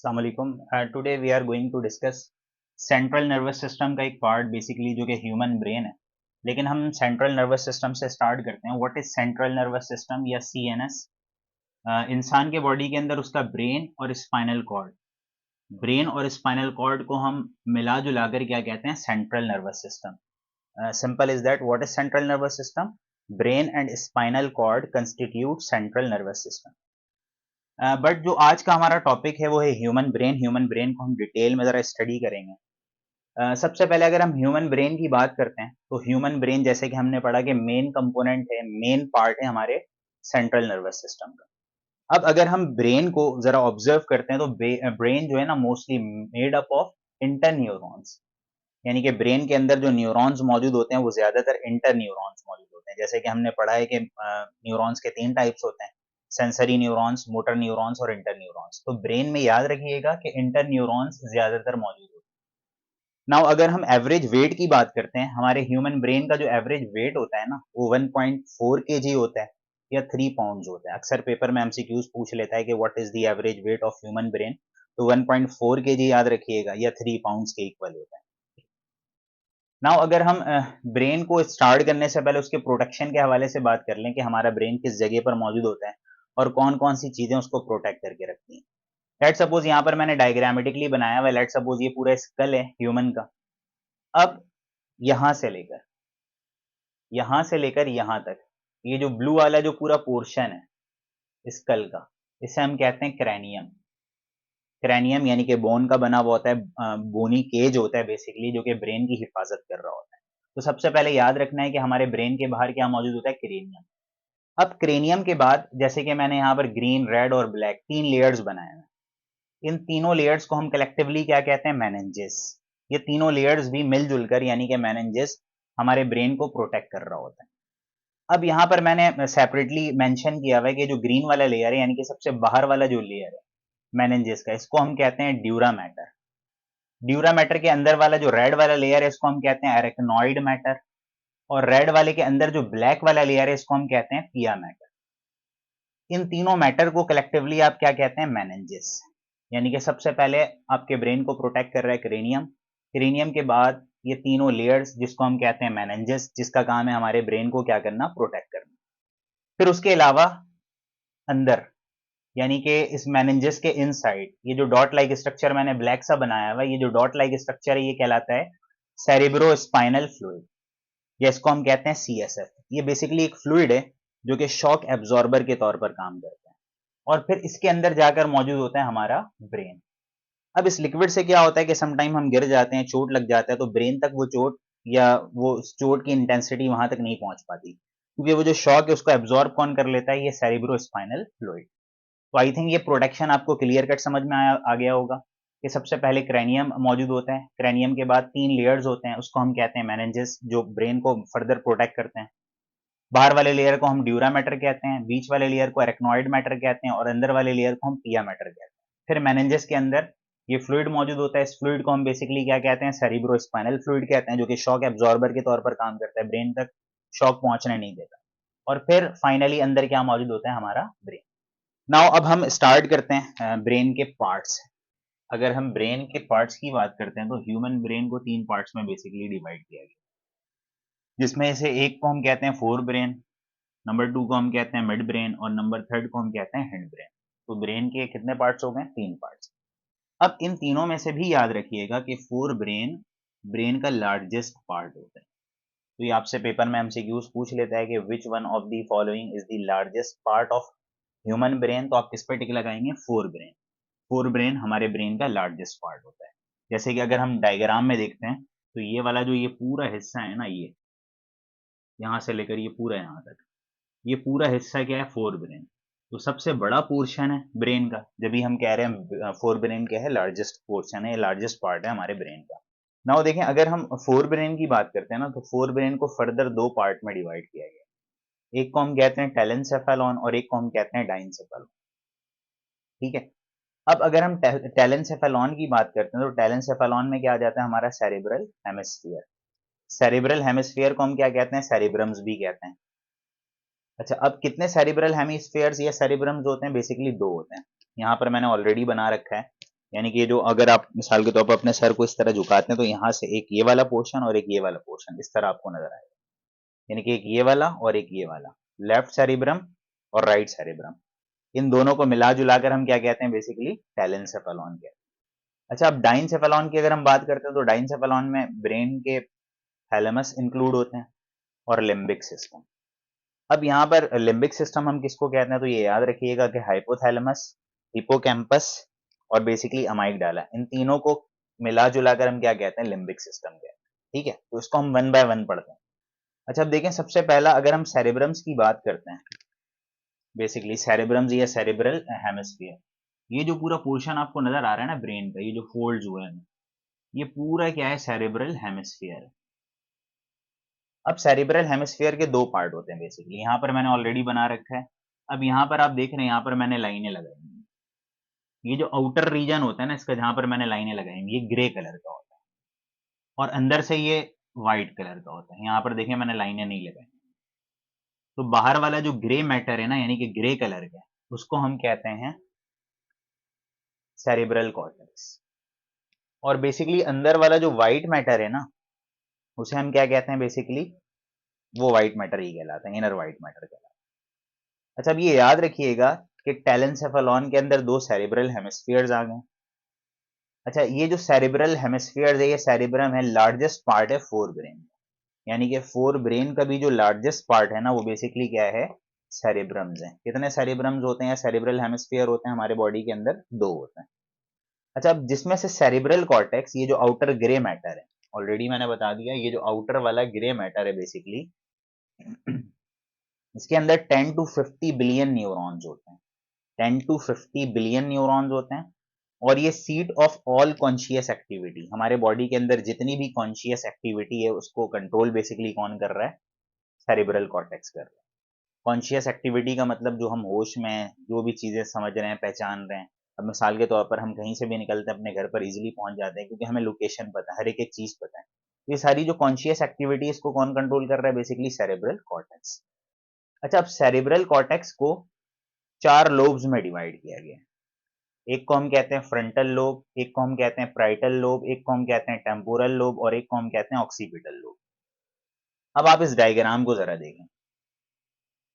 अस्सलाम वालेकुम। Today we are going to discuss central nervous system का एक पार्ट बेसिकली जो कि ह्यूमन ब्रेन है। लेकिन हम सेंट्रल नर्वस सिस्टम से स्टार्ट करते हैं। What is central nervous system या सीएनएस? इंसान के बॉडी के अंदर उसका ब्रेन और स्पाइनल कॉर्ड, ब्रेन और स्पाइनल कॉर्ड को हम मिला जुला कर क्या कहते हैं? Central nervous system. Simple is that. What is central nervous system? Brain and spinal cord constitute central nervous system. But जो आज का हमारा टॉपिक है वो है ह्यूमन ब्रेन। ह्यूमन ब्रेन को हम डिटेल में ज़रा स्टडी करेंगे। सबसे पहले अगर हम ह्यूमन ब्रेन की बात करते हैं तो ह्यूमन ब्रेन जैसे कि हमने पढ़ा कि मेन कंपोनेंट है, मेन पार्ट है हमारे सेंट्रल नर्वस सिस्टम का। अब अगर हम ब्रेन को ज़रा ऑब्जर्व करते हैं तो ब्रेन जो है ना mostly made up of inter neurons, यानी कि ब्रेन के अंदर जो न्यूरॉन्स मौजूद होते हैं वो ज़्यादातर इंटर न्यूरॉन्स मौजूद होते हैं। जैसे कि हमने पढ़ा है कि न्यूरॉन्स के 3 टाइप्स होते हैं, सेंसरी न्यूरॉन्स, मोटर न्यूरॉन्स और इंटर न्यूरॉन्स। तो ब्रेन में याद रखिएगा कि इंटर न्यूरॉन्स ज़्यादातर मौजूद होते हैं। नाउ अगर हम एवरेज वेट की बात करते हैं, हमारे ह्यूमन ब्रेन का जो एवरेज वेट होता है ना वो 1.4 केजी होता है या 3 पाउंड्स होता है। अक्सर पेपर में एमसीक्यूज पूछ लेता है कि what is the average weight of human brain, तो 1.4 केजी याद रखिएगा या 3 पाउंड्स के इक्वल होता है। नाउ अगर हम ब्रेन को स्टार्ट करने से पहले उसके प्रोटेक्शन के हवाले से बात कर लें कि हमारा ब्रेन किस जगह पर मौजूद होता है और कौन कौन सी चीजें उसको प्रोटेक्ट करके रखती हैं। लेट सपोज यहाँ पर मैंने डायग्रामेटिकली बनाया हुआ है। लेट सपोज ये पूरा स्कल है ह्यूमन का। अब यहां से लेकर यहां तक ये जो ब्लू वाला जो पूरा पोर्शन है स्कल का, इसे हम कहते हैं क्रैनियम। क्रैनियम यानी कि बोन का बना हुआ होता है, बोनी केज होता है बेसिकली, जो कि ब्रेन की हिफाजत कर रहा होता है। तो सबसे पहले याद रखना है कि हमारे ब्रेन के बाहर क्या मौजूद होता है? क्रेनियम। अब क्रेनियम के बाद जैसे कि मैंने यहाँ पर ग्रीन, रेड और ब्लैक 3 लेयर्स बनाए हैं। इन तीनों लेयर्स को हम कलेक्टिवली क्या कहते हैं? मेनिंजेस। ये तीनों लेयर्स भी मिलजुल कर यानी कि मेनिंजेस हमारे ब्रेन को प्रोटेक्ट कर रहा होता है। अब यहाँ पर मैंने सेपरेटली मेंशन किया हुआ है कि जो ग्रीन वाला लेयर है यानी कि सबसे बाहर वाला जो लेयर है मेनिंजेस का, इसको हम कहते हैं ड्यूरा मैटर। ड्यूरा मैटर के अंदर वाला जो रेड वाला लेयर है इसको हम कहते हैं एरेक्नॉइड मैटर, और रेड वाले के अंदर जो ब्लैक वाला लेयर है इसको हम कहते हैं पिया मैटर। इन तीनों मैटर को कलेक्टिवली आप क्या कहते हैं? मेनिंजेस। यानी कि सबसे पहले आपके ब्रेन को प्रोटेक्ट कर रहा है क्रेनियम। क्रेनियम के बाद ये तीनों लेयर्स जिसको हम कहते हैं मेनिंजेस, जिसका काम है हमारे ब्रेन को क्या करना? प्रोटेक्ट करना। फिर उसके अलावा अंदर यानी कि इस मेनिंजेस के इनसाइड ये जो डॉट लाइक स्ट्रक्चर मैंने ब्लैक सा बनाया हुआ है, ये जो डॉट लाइक स्ट्रक्चर है ये कहलाता है सेरिब्रो स्पाइनल फ्लूइड, या इसको हम कहते हैं सीएसएफ। ये बेसिकली एक फ्लूइड है जो कि शॉक एब्जॉर्बर के तौर पर काम करता है, और फिर इसके अंदर जाकर मौजूद होता है हमारा ब्रेन। अब इस लिक्विड से क्या होता है कि समटाइम हम गिर जाते हैं, चोट लग जाता है, तो ब्रेन तक वो चोट या वो चोट की इंटेंसिटी वहां तक नहीं पहुंच पाती, क्योंकि वो जो शॉक है उसको एब्जॉर्ब कौन कर लेता है? ये सेरिब्रो स्पाइनल फ्लूइड। तो आई थिंक ये प्रोटेक्शन आपको क्लियर कट समझ में आ गया होगा कि सबसे पहले क्रैनियम मौजूद होता है, क्रैनियम के बाद 3 लेयर्स होते हैं, उसको हम कहते हैं मेनिंजेस, जो ब्रेन को फर्दर प्रोटेक्ट करते हैं। बाहर वाले लेयर को हम ड्यूरा मैटर कहते हैं, बीच वाले लेयर को एरेक्नॉइड मैटर कहते हैं, और अंदर वाले लेयर को हम पिया मैटर कहते हैं। फिर मेनिंजेस के अंदर ये फ्लूइड मौजूद होता है। इस फ्लूइड को हम बेसिकली क्या कहते हैं? सेरिब्रो स्पाइनल फ्लूइड कहते हैं, जो कि शॉक एब्जॉर्बर के तौर पर काम करता है, ब्रेन तक शॉक पहुंचने नहीं देता। और फिर फाइनली अंदर क्या मौजूद होता है? हमारा ब्रेन। नाउ अब हम स्टार्ट करते हैं ब्रेन के पार्ट्स। अगर हम ब्रेन के पार्ट्स की बात करते हैं तो ह्यूमन ब्रेन को 3 पार्ट्स में बेसिकली डिवाइड किया गया, जिसमें से एक को हम कहते हैं फोर ब्रेन, नंबर 2 को हम कहते हैं मिड ब्रेन, और नंबर 3 को हम कहते हैं हेड ब्रेन। तो ब्रेन के कितने पार्ट्स हो गए? 3 पार्ट्स। अब इन तीनों में से भी याद रखिएगा कि फोर ब्रेन ब्रेन का लार्जेस्ट पार्ट होता है। तो ये आपसे पेपर में एमसीक्यूज पूछ लेता है कि which one of the following is the largest part of human brain, तो आप किस पे टिक लगाएंगे? Fore brain. फोर ब्रेन हमारे ब्रेन का लार्जेस्ट पार्ट होता है। जैसे कि अगर हम डायग्राम में देखते हैं तो ये वाला जो ये पूरा हिस्सा है ना, ये यहाँ से लेकर ये पूरा यहाँ तक, ये पूरा हिस्सा क्या है? Fore brain. तो सबसे बड़ा पोर्शन है ब्रेन का, जब भी हम कह रहे हैं फोर ब्रेन क्या है? लार्जेस्ट पोर्शन है, लार्जेस्ट पार्ट है हमारे ब्रेन का। नाउ देखें, अगर हम फोर ब्रेन की बात करते हैं ना, तो फोर ब्रेन को फर्दर 2 पार्ट में डिवाइड किया गया। एक को हम कहते हैं टेलेंसेफेलॉन और एक को हम कहते हैं डाइनसेफेलॉन। ठीक है। अब अगर हम टेलेंसेफेलॉन की बात करते हैं तो टेलेंसेफेलॉन में क्या आ जाता है? हमारा सेरिब्रल हेमिस्फीयर। सेरिब्रल हेमिस्फीयर को हम क्या कहते हैं? सेरिब्रम्स भी कहते हैं। अच्छा, अब कितने सेरिब्रल हेमिस्फीयर्स या सेरिब्रम्स होते हैं? बेसिकली 2 होते हैं। यहाँ पर मैंने ऑलरेडी बना रखा है। यानी कि ये जो, अगर आप मिसाल के तौर पर अपने सर को इस तरह झुकाते हैं तो यहाँ से एक ये वाला पोर्शन और एक ये वाला पोर्शन इस तरह आपको नजर आएगा, यानी कि एक ये वाला और एक ये वाला, लेफ्ट सेरिब्रम और राइट सेरिब्रम, इन दोनों को मिला जुलाकर हम क्या कहते हैं, बेसिकली टेलेंसेफेलॉन कहते हैं। अच्छा, अब डाइनसेफेलॉन की अगर हम बात करते हैं तो डाइनसेफेलॉन में ब्रेन के थैलेमस इंक्लूड होते हैं और लिम्बिक सिस्टम। अब यहाँ पर लिम्बिक सिस्टम हम किसको कहते हैं, तो ये याद रखिएगा कि हाइपोथैलेमस, हिपोकैम्पस और बेसिकली अमाइगडाला, इन तीनों को मिला जुलाकर हम क्या कहते हैं, लिम्बिक सिस्टम कहते हैं। ठीक है, तो इसको हम वन बाय वन पढ़ते हैं। अच्छा, अब देखें, सबसे पहला अगर हम सेरेब्रम्स की बात करते हैं, बेसिकली सेरेब्रम्स या सेरेब्रल हेमिस्फीयर, ये जो पूरा पोर्शन आपको नजर आ रहा है ना ब्रेन का, ये जो फोल्ड हुए हैं, ये पूरा क्या है, सेरेब्रल हेमिस्फीयर है। अब सेरिब्रल हेमिस्फीयर के दो पार्ट होते हैं बेसिकली, यहाँ पर मैंने ऑलरेडी बना रखा है। अब यहाँ पर आप देख रहे हैं, यहाँ पर मैंने लाइनें लगाई हैं। ये जो आउटर रीजन होता है ना इसका, जहां पर मैंने लाइनें लगाई हैं, ये ग्रे कलर का होता है और अंदर से ये व्हाइट कलर का होता है। यहाँ पर देखें मैंने लाइनें नहीं लगाई। तो बाहर वाला जो ग्रे मैटर है ना, यानी कि ग्रे कलर का, उसको हम कहते हैं सेरिब्रल कॉर्टेक्स। और बेसिकली अंदर वाला जो व्हाइट मैटर है ना, उसे हम क्या कहते हैं, बेसिकली वो व्हाइट मैटर ही कहलाता है, इनर व्हाइट मैटर कहलाता है। अच्छा, अब ये याद रखिएगा कि टेलेंसेफेलॉन के अंदर दो सेरिब्रल हेमिस्फीयर्स आ गए। अच्छा, ये जो सेरिब्रल हेमिस्फीयर्स है, ये सेरिब्रम है, लार्जेस्ट पार्ट है फोर ब्रेन, यानी कि फोर ब्रेन का भी जो लार्जेस्ट पार्ट है ना, वो बेसिकली क्या है, सेरिब्रम्स है। कितने सेरिब्रम्स होते हैं, सेरिब्रल हेमिस्फीयर होते हैं हमारे बॉडी के अंदर, दो होते हैं। अच्छा, अब जिसमें से सेरिब्रल कॉर्टेक्स, ये जो आउटर ग्रे मैटर है, ऑलरेडी मैंने बता दिया, ये जो आउटर वाला ग्रे मैटर है बेसिकली, इसके अंदर 10 टू 50 बिलियन न्यूरॉन्स होते हैं, 10 टू 50 बिलियन न्यूरॉन्स होते हैं। और ये seat of all conscious activity, हमारे बॉडी के अंदर जितनी भी कॉन्शियस एक्टिविटी है उसको कंट्रोल बेसिकली कौन कर रहा है, सेरिब्रल कॉर्टेक्स कर रहा है। कॉन्शियस एक्टिविटी का मतलब जो हम होश में हैं, जो भी चीजें समझ रहे हैं, पहचान रहे हैं। अब मिसाल के तौर पर हम कहीं से भी निकलते हैं अपने घर पर इजीली पहुंच जाते हैं, क्योंकि हमें लोकेशन पता है, हर एक एक चीज पता है। तो ये सारी जो कॉन्शियस एक्टिविटी, इसको कौन कंट्रोल कर रहा है, बेसिकली सेरिब्रल कॉर्टेक्स। अच्छा, अब सेरिब्रल कॉर्टेक्स को चार लोब्स में डिवाइड किया गया है। एक को हम कहते हैं फ्रंटल लोब, एक को हम कहते हैं प्राइटल लोब, एक को हम कहते हैं टेम्पोरल लोब और एक को हम कहते हैं ऑक्सीपिटल लोब। अब आप इस डायग्राम को जरा देखें,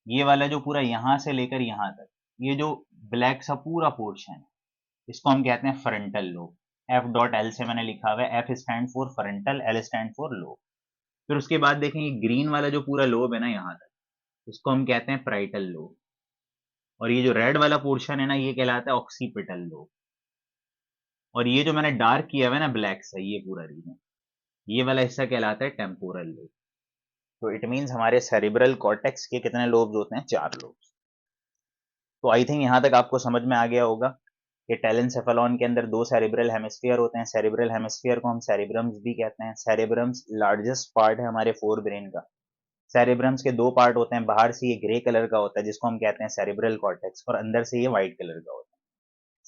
ये वाला जो पूरा यहां से लेकर यहां तक, ये जो ब्लैक सा पूरा पोर्शन है, इसको हम कहते हैं frontal lobe. F dot L से मैंने लिखा हुआ है, F stand for frontal, L stand for lobe. फिर उसके बाद देखें, ये ग्रीन वाला जो पूरा लोब है ना यहां तक, इसको हम कहते हैं प्राइटल लोब। और ये जो रेड वाला पोर्शन है ना, ये कहलाता है ऑक्सीपिटल लोब। और ये जो मैंने डार्क किया हुआ है ना ब्लैक से, ये पूरा रीजन, ये वाला हिस्सा कहलाता है टेम्पोरल लोब। तो इट मींस हमारे सेरिब्रल कॉर्टेक्स के कितने लोब्स होते हैं, चार लोब्स। तो आई थिंक यहां तक आपको समझ में आ गया होगा कि टेलेंसेफेलॉन के अंदर दो सेरिब्रल हेमिस्फीयर होते हैं। सेरिब्रल हेमिस्फीयर को हम सेरिब्रम्स भी कहते हैं। सेरिब्रम्स लार्जेस्ट पार्ट है हमारे फोर ब्रेन का। सेरिब्रम्स के दो पार्ट होते हैं, बाहर से ये ग्रे कलर का होता है जिसको हम कहते हैं सेरिब्रल कॉर्टेक्स, और अंदर से ये व्हाइट कलर का होता है।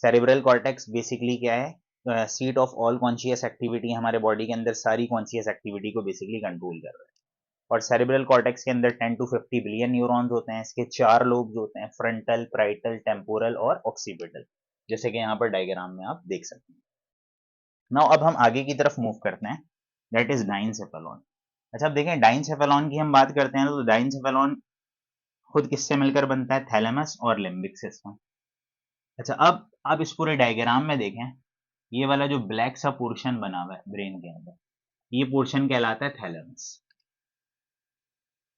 सेरिब्रल कॉर्टेक्स बेसिकली क्या है, seat of all conscious activity, हमारे बॉडी के अंदर सारी कॉन्शियस एक्टिविटी को बेसिकली कंट्रोल कर रहा है। और सेरिब्रल कॉर्टेक्स के अंदर 10 टू 50 बिलियन न्यूरॉन्स होते हैं। इसके चार लोब्स होते हैं, फ्रंटल, प्राइटल, टेम्पोरल और ऑक्सीपिटल, जैसे कि यहाँ पर डायग्राम में आप देख सकते हैं। नाउ अब हम आगे की तरफ मूव करते हैं, दैट इज डाइनसेफेलॉन। अच्छा, अब देखें, डाइनसेफेलॉन की हम बात करते हैं तो डाइनसेफेलॉन खुद किससे मिलकर बनता है, थैलेमस और लिम्बिक सिस्टम। अच्छा, अब आप इस पूरे डायग्राम में देखें, ये वाला जो ब्लैक सा पोर्शन बना हुआ है ब्रेन के अंदर, ये पोर्शन कहलाता है थैलेमस।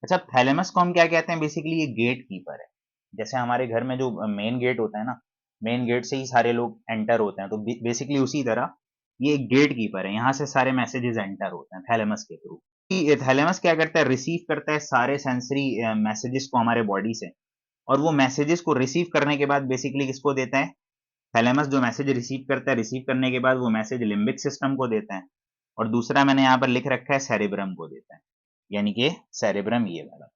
अच्छा, थैलेमस को हम क्या कहते हैं, बेसिकली ये गेट कीपर है। जैसे हमारे घर में जो मेन गेट होता है ना, मेन गेट से ही सारे लोग एंटर होते हैं, तो बेसिकली उसी तरह ये एक गेट कीपर है, यहाँ से सारे मैसेजेस एंटर होते हैं थैलेमस के थ्रू। ये थैलेमस क्या करता है, रिसीव करता है सारे सेंसरी मैसेजेस को हमारे बॉडी से, और वो मैसेजेस को रिसीव करने के बाद बेसिकली किसको देता है, थैलेमस जो मैसेज रिसीव करता है, रिसीव करने के बाद वो मैसेज लिम्बिक सिस्टम को देता है, और दूसरा मैंने यहाँ पर लिख रखा है सेरिब्रम को देता है, यानी कि सेरिब्रम ये वाला।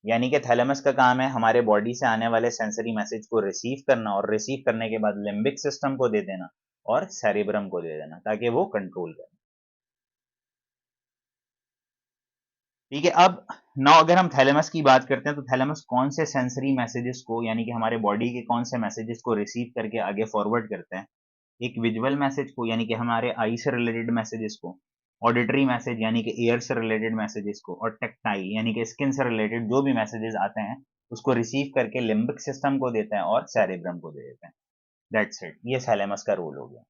यानी कि थैलेमस का काम है हमारे बॉडी से आने वाले सेंसरी मैसेज को रिसीव करना, और रिसीव करने के बाद लिम्बिक सिस्टम को दे देना और सेरिब्रम को दे देना, ताकि वो कंट्रोल करे। ठीक है। अब नाउ अगर हम थैलेमस की बात करते हैं तो थैलेमस कौन से सेंसरी मैसेजेस को यानी कि हमारे बॉडी के कौन से मैसेजेस को रिसीव करके आगे फॉरवर्ड करता है। एक विजुअल मैसेज को यानी कि हमारे आई से रिलेटेड मैसेजेस को, ऑडिटरी मैसेज यानी कि ईयर से रिलेटेड मैसेजेस को, और टेक्टाइल यानी कि स्किन से रिलेटेड जो भी मैसेजेस आते हैं उसको रिसीव करके लिम्बिक सिस्टम को देता है और सेरेब्रम को दे देता है। दैट्स इट, ये थैलेमस का रोल हो गया।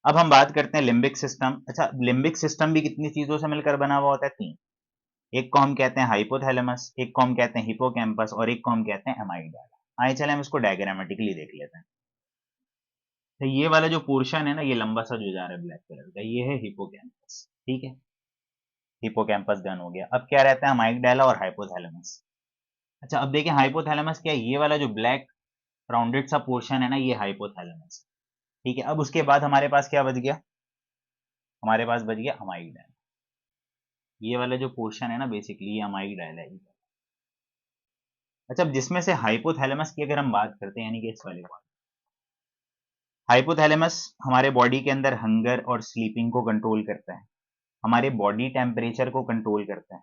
अब हम बात करते हैं लिम्बिक सिस्टम। अच्छा, लिम्बिक सिस्टम भी कितनी चीजों से मिलकर बना हुआ होता है? तीन। एक को हम कहते हैं हाइपोथैलेमस, एक को हम कहते हैं हिपोकैम्पस, और एक को हम कहते हैं एमाइगडाला। आइए चले हम इसको डायग्रामेटिकली देख लेते हैं। तो ये वाला जो पोर्शन है ना, ये लंबा सा जो जा रहा है ब्लैक कलर का, ये है हिपोकैम्पस। ठीक है, हिपोकैम्पस डन हो गया। अब क्या रहता है? अमाइगडाला और हाइपोथैलेमस। अच्छा, अब देखिए हाइपोथैलेमस क्या है? ये वाला जो ब्लैक राउंडेड सा पोर्शन है ना, ये हाइपोथैलेमस। ठीक है, अब उसके बाद हमारे पास क्या बच गया? हमारे पास बच गया अमाइगडाला। ये वाला जो पोर्शन है ना, बेसिकली ये अमाइगडाला है। अच्छा, अब जिसमें से हाइपोथैलेमस की अगर हम बात करते हैं यानी कि इस वाले को, हाइपोथैलेमस हमारे बॉडी के अंदर हंगर और स्लीपिंग को कंट्रोल करता है, हमारे बॉडी टेम्परेचर को कंट्रोल करता है,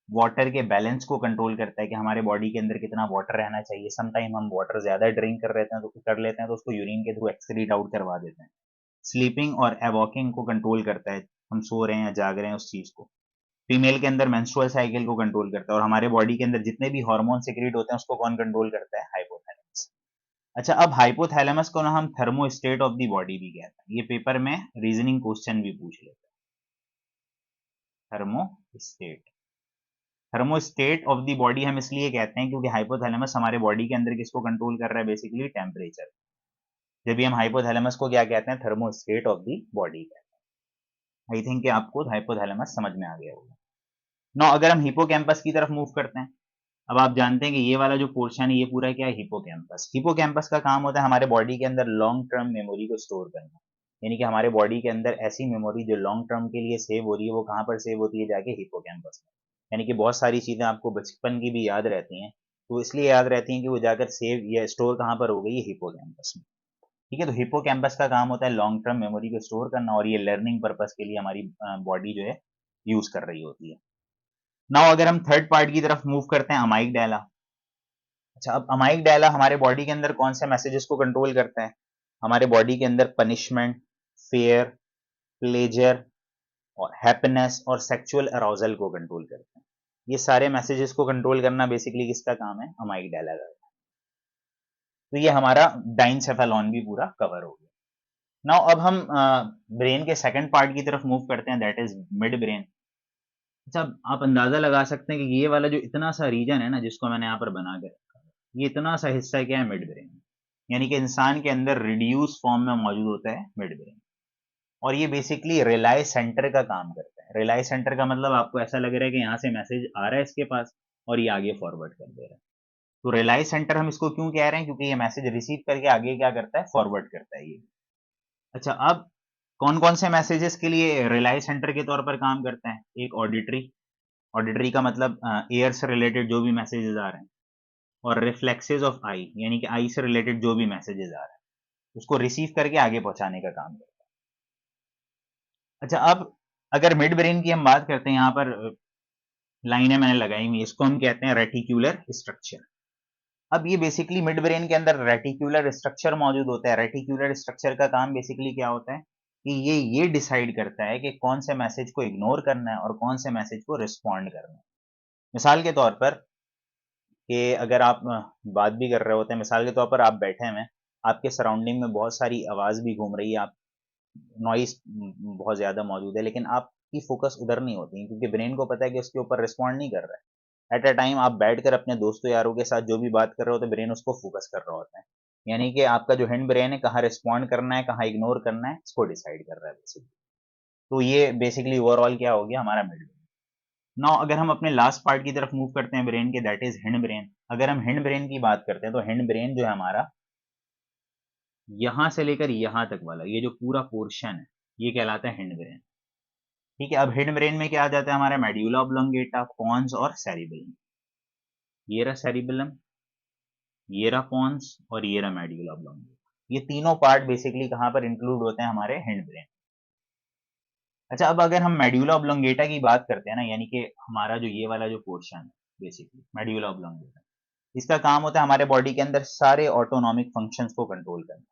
वाटर के बैलेंस को कंट्रोल करता है कि हमारे बॉडी के अंदर कितना वाटर रहना चाहिए। समटाइम हम वाटर ज्यादा ड्रिंक कर लेते हैं तो उसको यूरिन के थ्रू एक्सक्रीट आउट करवा देते हैं। स्लीपिंग और एवॉकिंग को कंट्रोल करता है, हम सो रहे हैं या जाग रहे हैं उस चीज को। फीमेल के अंदर मेंस्ट्रुअल साइकिल को कंट्रोल करता है, और हमारे बॉडी के अंदर जितने भी हार्मोन सिक्रीट होते हैं उसको कौन कंट्रोल करता है? हाइपोथैलेमस। अच्छा, अब हाइपोथैलेमस को ना हम थर्मोस्टेट ऑफ द बॉडी भी कहते हैं। ये पेपर में रीजनिंग क्वेश्चन भी पूछ लेते हैं। Thermostat, thermostat of the body हम इसलिए कहते हैं क्योंकि हाइपोथैलेमस हमारे बॉडी के अंदर किसको कंट्रोल कर रहा है? Basically temperature. जब भी हम हाइपोथैलेमस को क्या कहते हैं? थर्मोस्टेट ऑफ द बॉडी कहते हैं। आई थिंक कि आपको हाइपोथैलेमस समझ में आ गया होगा। नाउ अगर हम हिपोकैम्पस की तरफ मूव करते हैं, अब आप जानते हैं कि ये वाला जो पोर्शन है ये पूरा क्या है? हिपोकैम्पस। हिपोकैम्पस का काम होता है हमारे बॉडी के अंदर लॉन्ग टर्म मेमोरी को स्टोर करना। यानी कि हमारे बॉडी के अंदर ऐसी मेमोरी जो लॉन्ग टर्म के लिए सेव हो रही है, वो कहाँ पर सेव होती है? जाके हिपोकैम्पस में। यानी कि बहुत सारी चीजें आपको बचपन की भी याद रहती हैं, तो इसलिए याद रहती हैं कि वो जाकर सेव या स्टोर कहाँ पर हो गई है? हिपोकैम्पस में। ठीक है, तो हिपोकैम्पस का काम होता है लॉन्ग टर्म मेमोरी को स्टोर करना, और ये लर्निंग पर्पस के लिए हमारी बॉडी जो है यूज कर रही होती है। नाउ अगर हम थर्ड पार्ट की तरफ मूव करते हैं, अमाइगडाला। अच्छा, अब अमाइगडाला हमारे बॉडी के अंदर कौन से मैसेजेस को कंट्रोल करता है? हमारे बॉडी के अंदर पनिशमेंट, फेयर, प्लेजर और हैप्पीनेस और सेक्सुअल अराउजल को कंट्रोल करता है। ये सारे मैसेजेस को कंट्रोल करना बेसिकली किसका काम है? अमाइगडाला का। तो ये हमारा डाइनसेफेलॉन भी पूरा कवर हो गया। नाउ अब हम ब्रेन के सेकंड पार्ट की तरफ मूव करते हैं, दैट इज मिड ब्रेन। अच्छा, आप अंदाजा लगा सकते हैं कि ये वाला जो इतना सा रीजन है ना, जिसको मैंने यहाँ पर बना के रखा है, ये इतना सा हिस्सा क्या है? Mid brain. यानी कि इंसान के अंदर रिड्यूस फॉर्म में मौजूद होता है मिड ब्रेन, और ये बेसिकली रिलाई सेंटर का काम करता है। रिलाई सेंटर का मतलब आपको ऐसा लग रहा है कि यहाँ से मैसेज आ रहा है इसके पास और ये आगे फॉरवर्ड कर दे रहा है। तो रिलाई सेंटर हम इसको क्यों कह रहे हैं? क्योंकि ये मैसेज रिसीव करके आगे क्या करता है? फॉरवर्ड करता है ये। अच्छा, अब कौन कौन से मैसेजेस के लिए रिलाई सेंटर के तौर पर काम करता है? एक ऑडिटरी, ऑडिटरी का मतलब एयर से रिलेटेड जो भी मैसेजेस आ रहे हैं, और रिफ्लेक्सेस ऑफ आई यानी कि आई से रिलेटेड जो भी मैसेजेस आ रहे हैं उसको रिसीव करके आगे पहुंचाने का काम करता है। अच्छा, अब अगर मिड ब्रेन की हम बात करते हैं, यहाँ पर लाइनें मैंने लगाई हुई, इसको हम कहते हैं रेटिक्यूलर स्ट्रक्चर। अब ये बेसिकली मिड ब्रेन के अंदर रेटिक्यूलर स्ट्रक्चर मौजूद होता है। रेटिक्यूलर स्ट्रक्चर का काम बेसिकली क्या होता है कि ये डिसाइड करता है कि कौन से मैसेज को इग्नोर करना है और कौन से मैसेज को रिस्पॉन्ड करना है। मिसाल के तौर पर कि अगर आप बात भी कर रहे होते हैं, मिसाल के तौर पर आप बैठे हैं, आपके सराउंडिंग में बहुत सारी आवाज भी घूम रही है, आप नॉइस बहुत ज्यादा मौजूद है, लेकिन आपकी फोकस उधर नहीं होती क्योंकि ब्रेन को पता है कि उसके ऊपर रिस्पॉन्ड नहीं कर रहा है। एट अ टाइम आप बैठकर अपने दोस्तों यारों के साथ जो भी बात कर रहे होते हैं, ब्रेन उसको फोकस कर रहा होता है। यानी कि आपका जो हिंड ब्रेन है, कहाँ रिस्पॉन्ड करना है कहाँ इग्नोर करना है, इसको डिसाइड कर रहा है बेसिकली। तो ये बेसिकली ओवरऑल क्या हो गया? हमारा मिड ब्रेन। नाउ अगर हम अपने लास्ट पार्ट की तरफ मूव करते हैं ब्रेन के, दैट इज हिंड ब्रेन। अगर हम हिंड ब्रेन की बात करते हैं तो हिंड ब्रेन जो है हमारा, यहां से लेकर यहां तक वाला ये जो पूरा पोर्शन है, ये कहलाता है हिंड ब्रेन। ठीक है, अब हिंड ब्रेन में क्या आ जाता है? हमारा मेड्यूला ऑब्लोंगेटा, पॉन्स और सेरिबेलम। ये रहा सेरिबेलम, ये रहा पॉन्स और ये रहा मेड्यूला ऑब्लोंगेटा। ये तीनों पार्ट बेसिकली कहां पर इंक्लूड होते हैं? हमारे हिंड ब्रेन। अच्छा, अब अगर हम मेड्यूला ऑब्लोंगेटा की बात करते हैं ना, यानी कि हमारा जो ये वाला जो पोर्शन है बेसिकली मेड्यूला ऑब्लोंगेटा, इसका काम होता है हमारे बॉडी के अंदर सारे ऑटोनॉमिक फंक्शंस को कंट्रोल करना।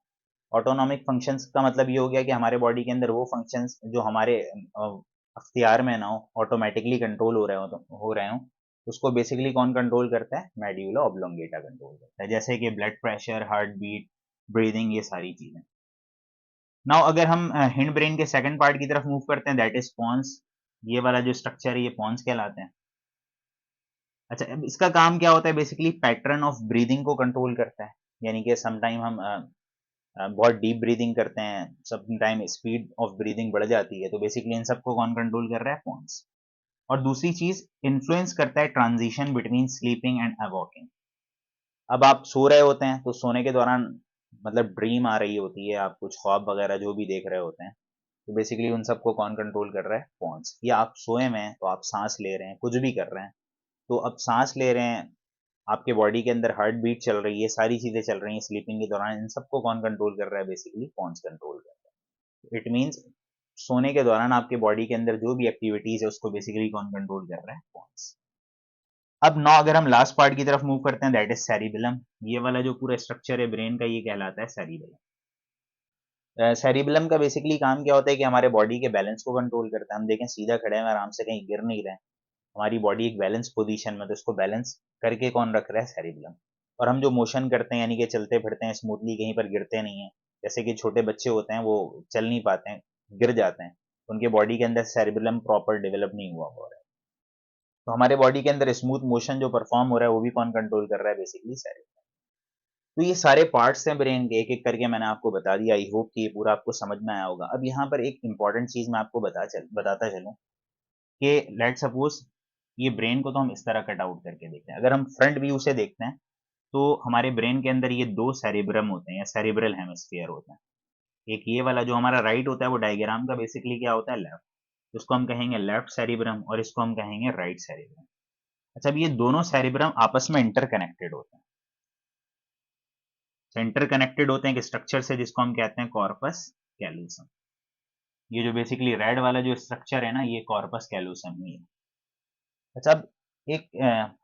ऑटोनॉमिक फंक्शंस का मतलब ये हो गया कि हमारे बॉडी के अंदर वो फंक्शंस जो हमारे अख्तियार में ना हो, ऑटोमेटिकली कंट्रोल हो रहे हो, उसको बेसिकली कौन कंट्रोल करता है? मेड्यूला ऑब्लोंगेटा कंट्रोल करता है, जैसे कि blood pressure, heart beat, breathing, ये सारी चीजें। नाउ अगर हम हिंड ब्रेन के सेकंड पार्ट की तरफ मूव करते हैं, दैट इज पॉन्स। ये वाला जो स्ट्रक्चर है ये पॉन्स कहलाते हैं। अच्छा, अब इसका काम क्या होता है? बेसिकली पैटर्न ऑफ ब्रीदिंग को कंट्रोल करता है, यानी कि समटाइम हम बहुत डीप ब्रीदिंग करते हैं, समटाइम स्पीड ऑफ ब्रीदिंग बढ़ जाती है, तो बेसिकली इन सबको कौन कंट्रोल कर रहा है? पॉन्स। और दूसरी चीज, इन्फ्लुएंस करता है ट्रांजिशन बिटवीन स्लीपिंग एंड अवॉकिंग। अब आप सो रहे होते हैं तो सोने के दौरान मतलब ड्रीम आ रही होती है, आप कुछ ख्वाब वगैरह जो भी देख रहे होते हैं, तो बेसिकली उन सबको कौन कंट्रोल कर रहा है? पॉन्स। या आप सोए में हैं तो आप सांस ले रहे हैं, कुछ भी कर रहे हैं, तो अब सांस ले रहे हैं, आपके बॉडी के अंदर हार्ट बीट चल रही है, सारी चीजें चल रही हैं स्लीपिंग के दौरान, इन सबको कौन कंट्रोल कर रहा है? बेसिकली पॉन्स कंट्रोल कर रहा है। इट मीन्स सोने के दौरान आपके बॉडी के अंदर जो भी एक्टिविटीज है उसको बेसिकली कौन कंट्रोल कर रहा है? पॉन्स। अब नौ अगर हम लास्ट पार्ट की तरफ मूव करते हैं, दैट इज सेरिबेलम। ये वाला जो पूरा स्ट्रक्चर है ब्रेन का, ये कहलाता है सेरिबेलम। सेरिबेलम का बेसिकली काम क्या होता है कि हमारे बॉडी के बैलेंस को कंट्रोल करता है। हम देखें सीधा खड़े हैं, आराम से कहीं गिर नहीं रहे हैं, हमारी बॉडी एक बैलेंस पोजीशन में, तो इसको बैलेंस करके कौन रख रहा है? सेरिबेलम। और हम जो मोशन करते हैं, यानी कि चलते फिरते हैं स्मूथली, कहीं पर गिरते नहीं है, जैसे कि छोटे बच्चे होते हैं वो चल नहीं पाते हैं, गिर जाते हैं, तो उनके बॉडी के अंदर सेरिबेलम प्रॉपर डेवलप नहीं हुआ हो रहा है। तो हमारे बॉडी के अंदर स्मूथ मोशन जो परफॉर्म हो रहा है वो भी कौन कंट्रोल कर रहा है? Basically cerebellum. तो ये सारे पार्ट्स हैं ब्रेन के, एक एक करके मैंने आपको बता दिया। आई होप कि ये पूरा आपको समझ में आया होगा। अब यहाँ पर एक इंपॉर्टेंट चीज मैं आपको बताता चलूं कि लेट सपोज ये ब्रेन को तो हम इस तरह कट आउट करके देखते हैं। अगर हम फ्रंट व्यू से देखते हैं तो हमारे ब्रेन के अंदर ये दो सेरिब्रम होते हैं या सेरिब्रल हेमिस्फीयर होते हैं। एक ये वाला जो हमारा राइट होता है वो डायग्राम का बेसिकली क्या होता है? लेफ्ट। इसको हम कहेंगे लेफ्ट सेरिब्रम और इसको हम कहेंगे राइट सेरिब्रम। अच्छा, अब ये दोनों सेरिब्रम आपस में इंटरकनेक्टेड होते हैं। इंटर कनेक्टेड होते हैं एक स्ट्रक्चर से जिसको हम कहते हैं कॉर्पस कैलूसम। ये जो बेसिकली रेड वाला जो स्ट्रक्चर है ना, ये कॉर्पस कैलूसम ही है। अच्छा, अब एक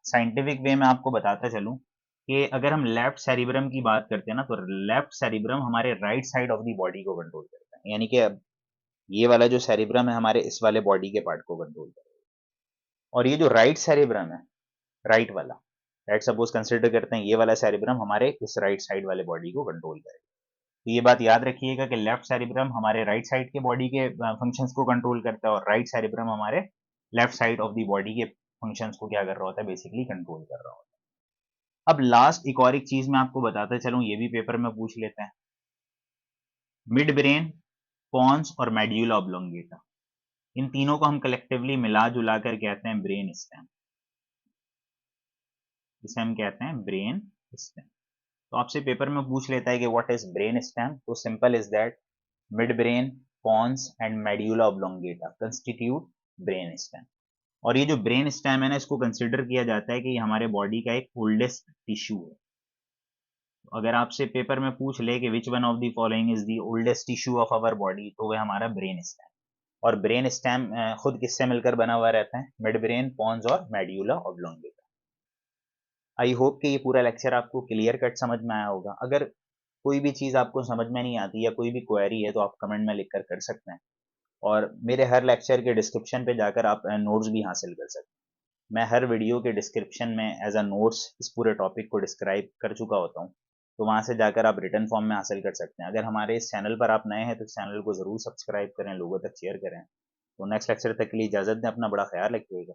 साइंटिफिक वे में आपको बताता चलूं कि अगर हम लेफ्ट सेरिब्रम की बात करते हैं ना, तो लेफ्ट सेरिब्रम हमारे right side of the body को कंट्रोल करता है, यानी कि अब ये वाला जो सेरिब्रम है हमारे इस वाले बॉडी के पार्ट को कंट्रोल करता है। और ये जो राइट सेरिब्रम है, राइट वाला, राइट सपोज कंसिडर करते हैं ये वाला सेरिब्रम हमारे इस राइट साइड वाले बॉडी को कंट्रोल करेगा। तो ये बात याद रखिएगा कि लेफ्ट सेरिब्रम हमारे राइट साइड के बॉडी के फंक्शंस को कंट्रोल करता है और राइट सेरिब्रम हमारे left side of the body के फंक्शंस को क्या कर रहा होता है? बेसिकली कंट्रोल कर रहा होता है। अब लास्ट एक और एक चीज मैं आपको बताते चलूं, ये भी पेपर में पूछ लेते हैं। मिड ब्रेन, पॉन्स और मेड्यूला ऑब्लोंगेटा, इन तीनों को हम कलेक्टिवली मिला जुला कर कहते हैं ब्रेन स्टेम। जिसे हम कहते हैं ब्रेन स्टेम। तो आपसे पेपर में पूछ लेता है कि व्हाट इज ब्रेन स्टेम, तो simple is that mid brain, pons and medulla oblongata constitute brain stem. और ये जो ब्रेन स्टेम है ना, इसको कंसिडर किया जाता है कि ये हमारे बॉडी का एक ओल्डेस्ट टिश्यू है। अगर आपसे पेपर में पूछ ले कि which one of the following is the oldest tissue of our body, तो वह हमारा ब्रेन स्टेम। और ब्रेन स्टेम खुद किससे मिलकर बना हुआ रहता है? मिड ब्रेन, पॉन्स और मेड्यूला ऑब्लोंगेटा। आई होप कि ये पूरा लेक्चर आपको क्लियर कट समझ में आया होगा। अगर कोई भी चीज़ आपको समझ में नहीं आती या कोई भी क्वेरी है तो आप कमेंट में लिख कर सकते हैं। और मेरे हर लेक्चर के डिस्क्रिप्शन पे जाकर आप नोट्स भी हासिल कर सकते हैं। मैं हर वीडियो के डिस्क्रिप्शन में एज अ नोट्स इस पूरे टॉपिक को डिस्क्राइब कर चुका होता हूँ, तो वहाँ से जाकर आप रिटर्न फॉर्म में हासिल कर सकते हैं। अगर हमारे इस चैनल पर आप नए हैं तो इस चैनल को ज़रूर सब्सक्राइब करें, लोगों तक शेयर करें। तो नेक्स्ट लेक्चर तक के लिए इजाज़त दें, अपना बड़ा ख्याल रखिएगा।